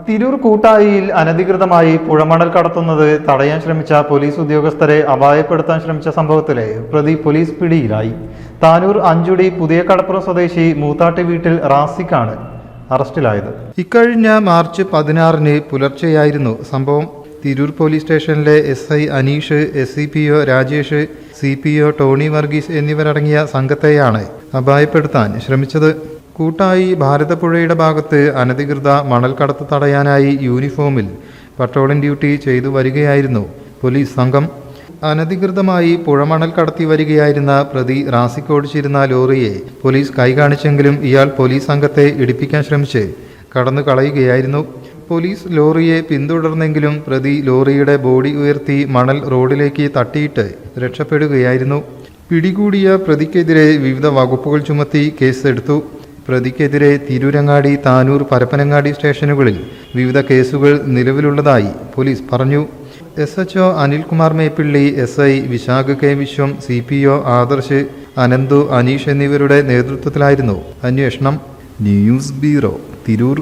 തിരൂർ കൂട്ടായിയിൽ അനധികൃതമായി പുഴമണൽ കടത്തുന്നത് തടയാൻ ശ്രമിച്ച പോലീസ് ഉദ്യോഗസ്ഥരെ അപായപ്പെടുത്താൻ ശ്രമിച്ച സംഭവത്തിലെ പ്രതി പോലീസ് പിടിയിലായി. താനൂർ അഞ്ചുടി പുതിയ കടപ്പുറം സ്വദേശി മൂത്താട്ടി വീട്ടിൽ റാസിക്കാണ് അറസ്റ്റിലായത്. ഇക്കഴിഞ്ഞ മാർച്ച് 16 പുലർച്ചെയായിരുന്നു സംഭവം. തിരൂർ പോലീസ് സ്റ്റേഷനിലെ SI Aneesh, SCPO Rajesh, CPO Tony Varghese എന്നിവരടങ്ങിയ സംഘത്തെയാണ് അപായപ്പെടുത്താൻ ശ്രമിച്ചത്. കൂട്ടായി ഭാരതപ്പുഴയുടെ ഭാഗത്ത് അനധികൃത മണൽ കടത്ത് തടയാനായി യൂണിഫോമിൽ പട്രോളിംഗ് ഡ്യൂട്ടി ചെയ്തു വരികയായിരുന്നു പോലീസ് സംഘം. അനധികൃതമായി പുഴമണൽ കടത്തി വരികയായിരുന്ന പ്രതി റാസിക് ഓടിച്ചിരുന്ന ലോറിയെ പോലീസ് കൈകാണിച്ചെങ്കിലും ഇയാൾ പോലീസ് സംഘത്തെ ഇടിപ്പിക്കാൻ ശ്രമിച്ച് കടന്നു കളയുകയായിരുന്നു. പോലീസ് ലോറിയെ പിന്തുടർന്നെങ്കിലും പ്രതി ലോറിയുടെ ബോഡി ഉയർത്തി മണൽ റോഡിലേക്ക് തട്ടിയിട്ട് രക്ഷപ്പെടുകയായിരുന്നു. പിടികൂടിയ പ്രതിക്കെതിരെ വിവിധ വകുപ്പുകൾ ചുമത്തി കേസെടുത്തു. പ്രതിക്കെതിരെ തിരൂരങ്ങാടി, താനൂർ, പരപ്പനങ്ങാടി സ്റ്റേഷനുകളിൽ വിവിധ കേസുകൾ നിലവിലുള്ളതായി പോലീസ് പറഞ്ഞു. SHO Anilkumar Meppilli, SI Vishakh K Viswam, CPO Adarsh, Ananthu, Aneesh എന്നിവരുടെ നേതൃത്വത്തിലായിരുന്നു അന്വേഷണം. News bureau, Tirur.